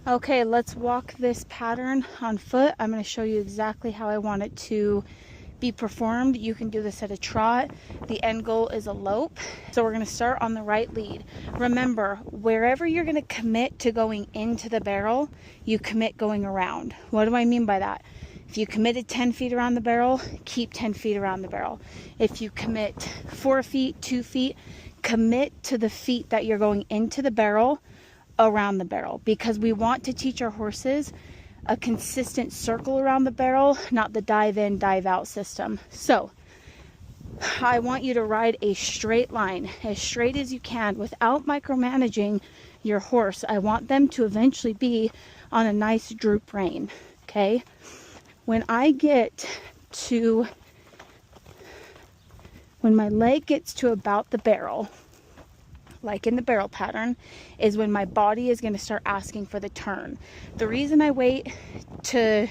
Okay, let's walk this pattern on foot. I'm going to show you exactly how I want it to be performed. You can do this at a trot. The end goal is a lope. So we're going to start on the right lead. Remember, wherever you're going to commit to going into the barrel, you commit going around. What do I mean by that? If you committed 10 feet around the barrel, keep 10 feet around the barrel. If you commit 4 feet, 2 feet, commit to the feet that you're going into the barrel around the barrel, because we want to teach our horses a consistent circle around the barrel, not the dive in, dive out system. So I want you to ride a straight line, as straight as you can, without micromanaging your horse. I want them to eventually be on a nice droop rein. Okay, when my leg gets to about the barrel, like in the barrel pattern, is when my body is going to start asking for the turn. The reason I wait to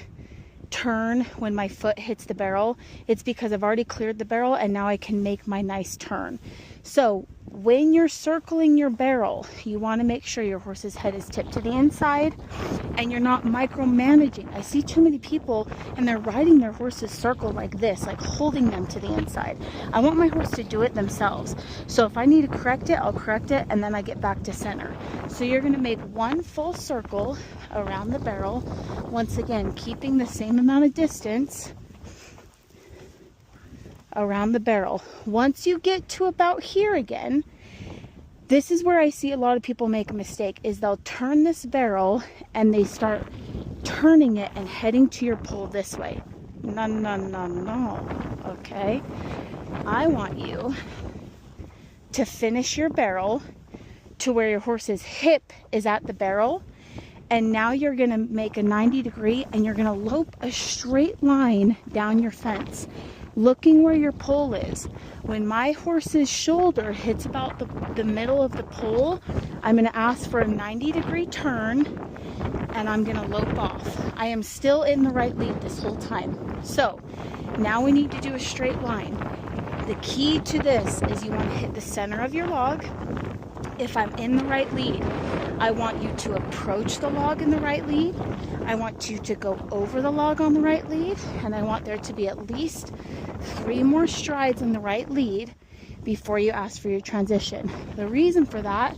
turn when my foot hits the barrel, it's because I've already cleared the barrel and now I can make my nice turn. So when you're circling your barrel, you want to make sure your horse's head is tipped to the inside and you're not micromanaging. I see too many people and they're riding their horse's circle like this, like holding them to the inside. I want my horse to do it themselves. So if I need to correct it, I'll correct it, and then I get back to center. So you're going to make one full circle around the barrel, once again keeping the same amount of distance around the barrel. Once you get to about here again, this is where I see a lot of people make a mistake, is they'll turn this barrel and they start turning it and heading to your pole this way. No, no, no, no. Okay, I want you to finish your barrel to where your horse's hip is at the barrel, and now you're going to make a 90-degree and you're going to lope a straight line down your fence, looking where your pole is. When my horse's shoulder hits about the middle of the pole, I'm going to ask for a 90-degree turn and I'm going to lope off. I am still in the right lead this whole time. So now we need to do a straight line. The key to this is you want to hit the center of your log. If I'm in the right lead, I want you to approach the log in the right lead. I want you to go over the log on the right lead, and I want there to be at least 3 more strides in the right lead before you ask for your transition. The reason for that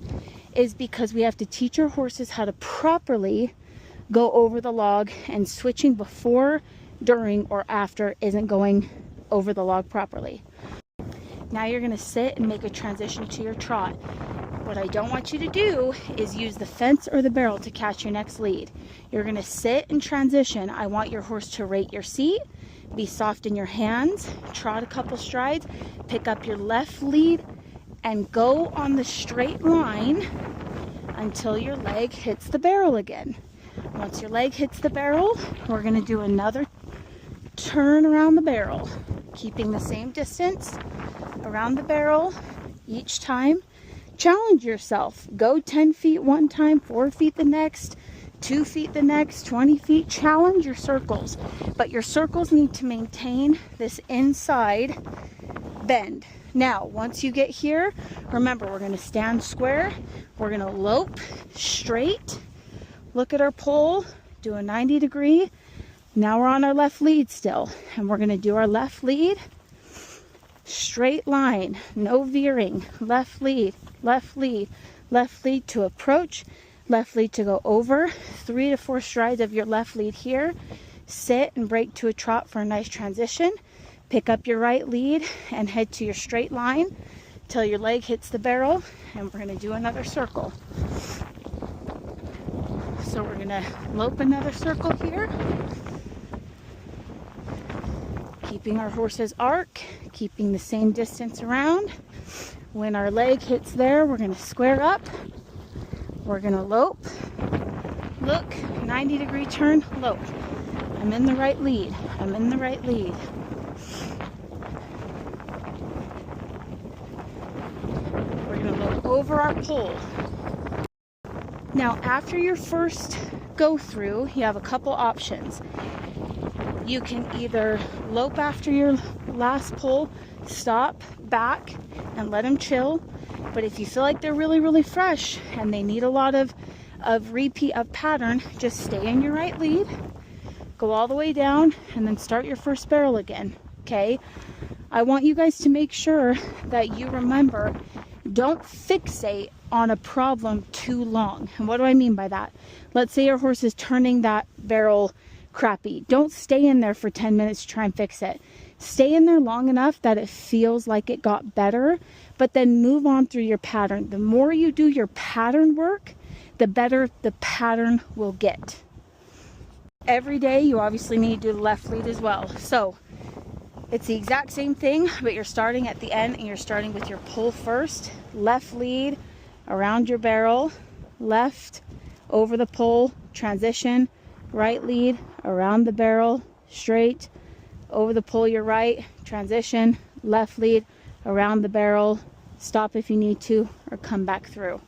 is because we have to teach our horses how to properly go over the log, and switching before, during, or after isn't going over the log properly. Now you're going to sit and make a transition to your trot. What I don't want you to do is use the fence or the barrel to catch your next lead. You're going to sit and transition. I want your horse to rate your seat, be soft in your hands, trot a couple strides, pick up your left lead, and go on the straight line until your leg hits the barrel again. Once your leg hits the barrel, we're going to do another turn around the barrel, keeping the same distance around the barrel each time. Challenge yourself. Go 10 feet one time, 4 feet the next, 2 feet the next, 20 feet. Challenge your circles. But your circles need to maintain this inside bend. Now, once you get here, remember, we're going to stand square. We're going to lope straight. Look at our pole. Do a 90-degree. Now we're on our left lead still. And we're going to do our left lead. Straight line, no veering. Left lead, left lead, left lead to approach, left lead to go over. 3 to 4 strides of your left lead here. Sit and break to a trot for a nice transition. Pick up your right lead and head to your straight line till your leg hits the barrel, and we're going to do another circle. So we're going to lope another circle here. Keeping our horse's arc, keeping the same distance around. When our leg hits there, we're going to square up. We're going to lope. Look, 90-degree turn, lope. I'm in the right lead. I'm in the right lead. We're going to lope over our pole. Now, after your first go through, you have a couple options. You can either lope after your last pull, stop, back, and let them chill. But if you feel like they're really, really fresh and they need a lot of of repeat of pattern, just stay in your right lead, go all the way down, and then start your first barrel again. Okay, I want you guys to make sure that you remember, don't fixate on a problem too long. And what do I mean by that? Let's say your horse is turning that barrel crappy. Don't stay in there for 10 minutes to try and fix it. Stay in there long enough that it feels like it got better, but then move on through your pattern. The more you do your pattern work, the better the pattern will get. Every day you obviously need to do the left lead as well. So it's the exact same thing, but you're starting at the end and you're starting with your pull first. Left lead around your barrel, left over the pull, transition, right lead around the barrel, straight over the pull, your right, transition, left lead around the barrel, stop if you need to, or come back through.